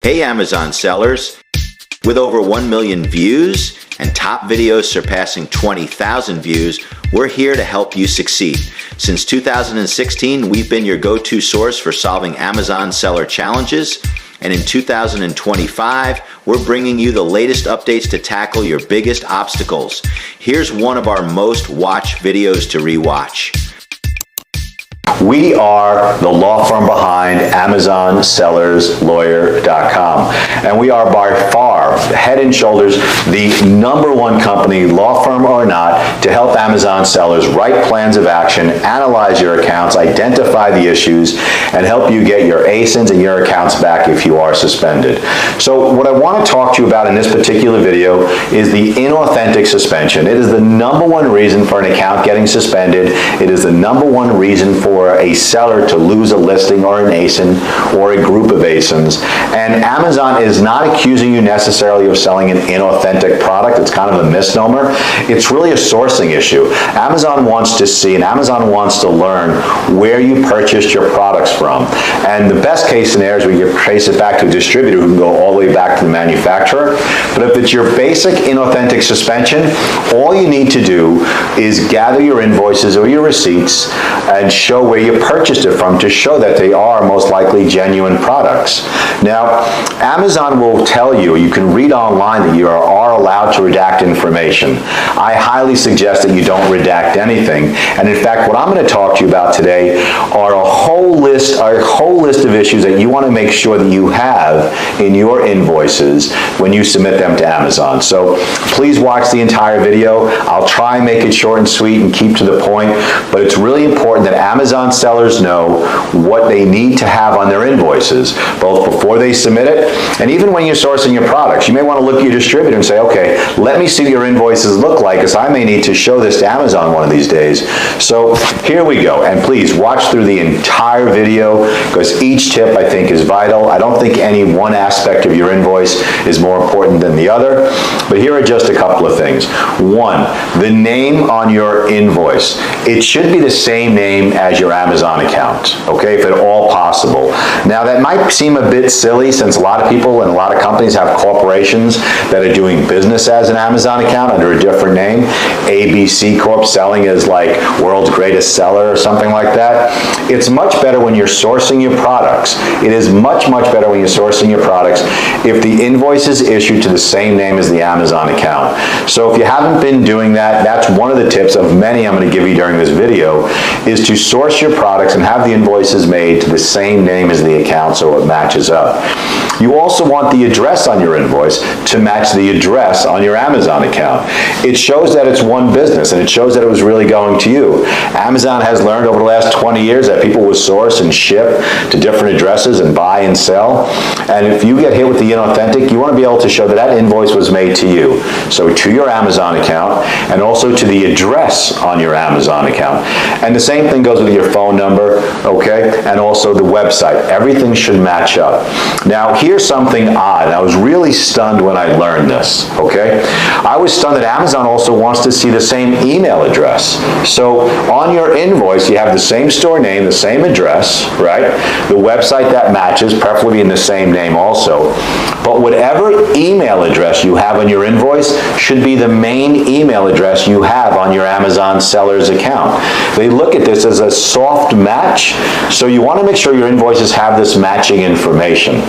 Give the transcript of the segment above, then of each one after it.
Hey Amazon sellers! With over 1 million views and top videos surpassing 20,000 views, we're here to help you succeed. Since 2016, we've been your go-to source for solving Amazon seller challenges. And in 2025, we're bringing you the latest updates to tackle your biggest obstacles. Here's one of our most watched videos to rewatch. We are the law firm behind AmazonSellersLawyer.com, and we are by far, head and shoulders, the #1 company, law firm or not, to help Amazon sellers write plans of action, analyze your accounts, identify the issues, and help you get your ASINs and your accounts back if you are suspended. So what I want to talk to you about in this particular video is the inauthentic suspension. It is the #1 reason for an account getting suspended. It is the #1 reason for a seller to lose a listing or an ASIN or a group of ASINs. And Amazon is not accusing you necessarily of selling an inauthentic product. It's kind of a misnomer. It's really a sourcing issue. Amazon wants to see and Amazon wants to learn where you purchased your products from. And the best case scenario is where you trace it back to a distributor who can go all the way back to the manufacturer. But if it's your basic inauthentic suspension, all you need to do is gather your invoices or your receipts and show where you purchased it from to show that they are most likely genuine products. Now, Amazon will tell you, you can read online that you are allowed to redact information. I highly suggest that you don't redact anything. And in fact, what I'm going to talk to you about today are a whole list of issues that you want to make sure that you have in your invoices when you submit them to Amazon. So please watch the entire video. I'll try and make it short and sweet and keep to the point, but it's really important that Amazon sellers know what they need to have on their invoices, both before they submit it and even when you're sourcing your products. You may want to look at your distributor and say, okay, let me see what your invoices look like, because I may need to show this to Amazon one of these days. So here we go, and please watch through the entire video, because each tip I think is vital. I don't think any one aspect of your invoice is more important than the other, but here are just a couple of things. One, the name on your invoice. It should be the same name as your Amazon account, okay, if at all possible. Now that might seem a bit silly, since a lot of people and a lot of companies have corporations that are doing business as an Amazon account under a different name. ABC Corp selling as like world's greatest seller or something like that. It's much better when you're sourcing your products. It is much better when you're sourcing your products if the invoice is issued to the same name as the Amazon account. So if you haven't been doing that, that's one of the tips of many I'm going to give you during this video, is to source your products and have the invoices made to the same name as the account so it matches up. You also want the address on your invoice to match the address on your Amazon account. It shows that it's one business, and it shows that it was really going to you. Amazon has learned over the last 20 years that people will source and ship to different addresses and buy and sell. And if you get hit with the inauthentic, you want to be able to show that that invoice was made to you. So to your Amazon account, and also to the address on your Amazon account. And the same thing goes with your phone number, okay, and also the website. Everything should match up. Now, here's something odd. I was really stunned when I learned this, okay? I was stunned that Amazon also wants to see the same email address. So on your invoice, you have the same store name, the same address, right? The website that matches, preferably in the same name also. But whatever email address you have on your invoice should be the main email address you have on your Amazon seller's account. They look at this as a soft match, so you want to make sure your invoices have this matching information.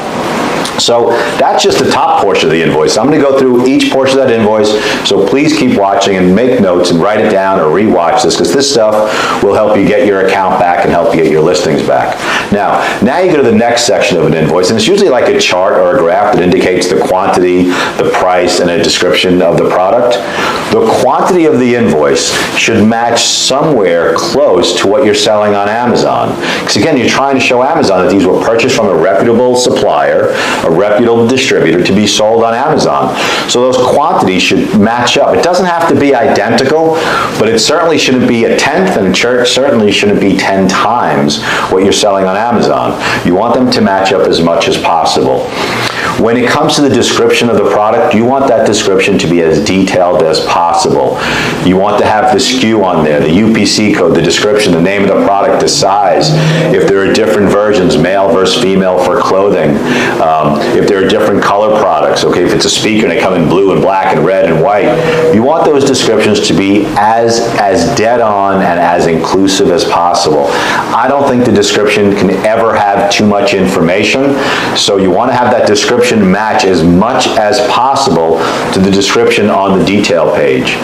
So that's just the top portion of the invoice. I'm going to go through each portion of that invoice, so please keep watching and make notes and write it down or rewatch this, because this stuff will help you get your account back and help you get your listings back. Now you go to the next section of an invoice, and it's usually like a chart or a graph that indicates the quantity, the price, and a description of the product. The quantity of the invoice should match somewhere close to what you're selling on Amazon. Because again, you're trying to show Amazon that these were purchased from a reputable supplier, a reputable distributor, to be sold on Amazon. So those quantities should match up. It doesn't have to be identical, but it certainly shouldn't be a tenth, and it certainly shouldn't be 10 times what you're selling on Amazon. You want them to match up as much as possible. When it comes to the description of the product, you want that description to be as detailed as possible. You want to have the SKU on there, the UPC code, the description, the name of the product, the size. If there are different versions, male versus female for clothing. If there are different color products, okay, if it's a speaker and they come in blue and black and red and white, you want those descriptions to be as dead on and as inclusive as possible. I don't think the description can ever have too much information, so you want to have that description match as much as possible to the description on the detail page.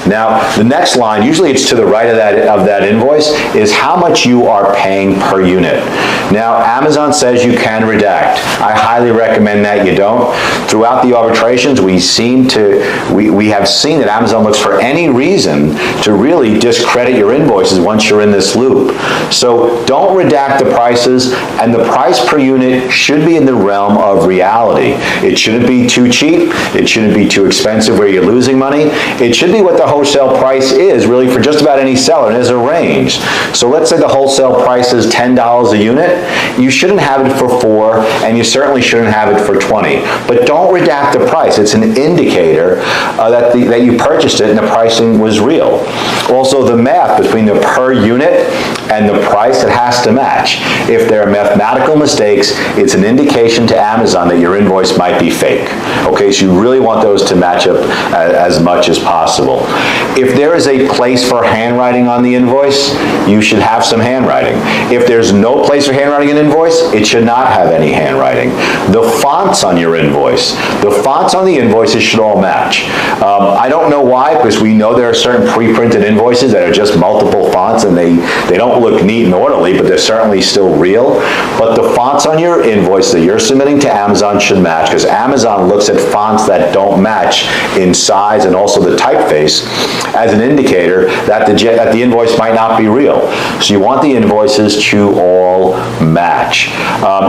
Now, the next line, usually it's to the right of that invoice, is how much you are paying per unit. Now, Amazon says you can redact. I highly recommend that you don't. Throughout the arbitrations, we have seen that Amazon looks for any reason to really discredit your invoices once you're in this loop. So don't redact the prices, and the price per unit should be in the realm of reality. It shouldn't be too cheap. It shouldn't be too expensive where you're losing money. It should be what the wholesale price is really for just about any seller, and there's a range. So let's say the wholesale price is $10 a unit. You shouldn't have it for $4, and you certainly shouldn't have it for $20. But don't redact the price. It's an indicator that you purchased it and the pricing was real. Also, the math between the per unit and the price, it has to match. If there are mathematical mistakes, it's an indication to Amazon that your invoice might be fake. Okay, so you really want those to match up as much as possible. If there is a place for handwriting on the invoice, you should have some handwriting. If there's no place for handwriting in an invoice, it should not have any handwriting. The fonts on your invoice, the fonts on the invoices should all match. I don't know why, because we know there are certain pre-printed invoices that are just multiple fonts and they don't look neat and orderly, but they're certainly still real. But the fonts on your invoice that you're submitting to Amazon should match, because Amazon looks at fonts that don't match in size and also the typeface as an indicator that the invoice might not be real. So you want the invoices to all match.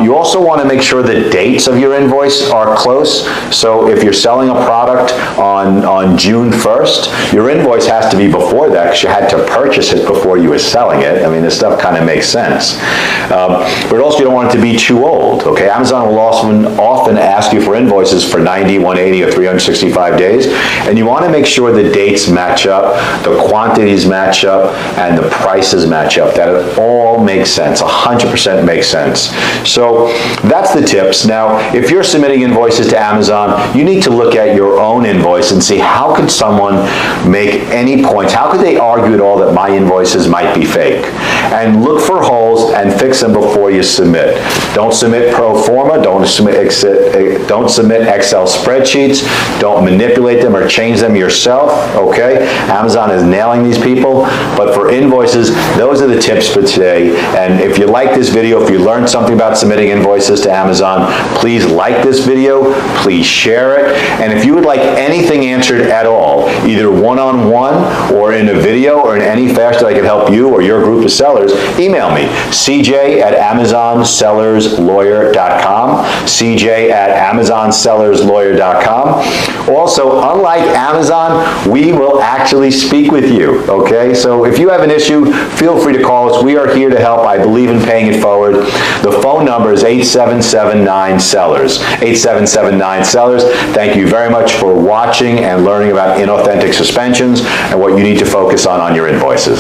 You also want to make sure the dates of your invoice are close. So if you're selling a product on June 1st, your invoice has to be before that because you had to purchase it before you were selling it. I mean, this stuff kind of makes sense. But also you don't want it to be too old, okay? Amazon will often ask you for invoices for 90, 180, or 365 days, and you want to make sure the dates match up, the quantities match up, and the prices match up. That it all makes sense, 100% makes sense. So that's the tips. Now, if you're submitting invoices to Amazon, you need to look at your own invoice and see how could someone make any points, how could they argue at all that my invoices might be fake? And look for holes and fix them before you submit. Don't submit pro forma, don't submit Excel spreadsheets, don't manipulate them or change them yourself, okay? Amazon is nailing these people, but for invoices, those are the tips for today. And if you like this video, if you learned something about submitting invoices to Amazon, please like this video, please share it, and if you would like anything answered at all, either one-on-one or in a video or in any fashion that I can help you or your group of sellers, email me, cj@amazonsellerslawyer.com, cj@amazonsellerslawyer.com. Also, unlike Amazon, we will actually speak with you, okay? So if you have an issue, feel free to call us. We are here to help. I believe in paying it forward. The phone number is 8779-SELLERS, 8779-SELLERS. Thank you very much for watching and learning about inauthentic suspensions and what you need to focus on your invoices.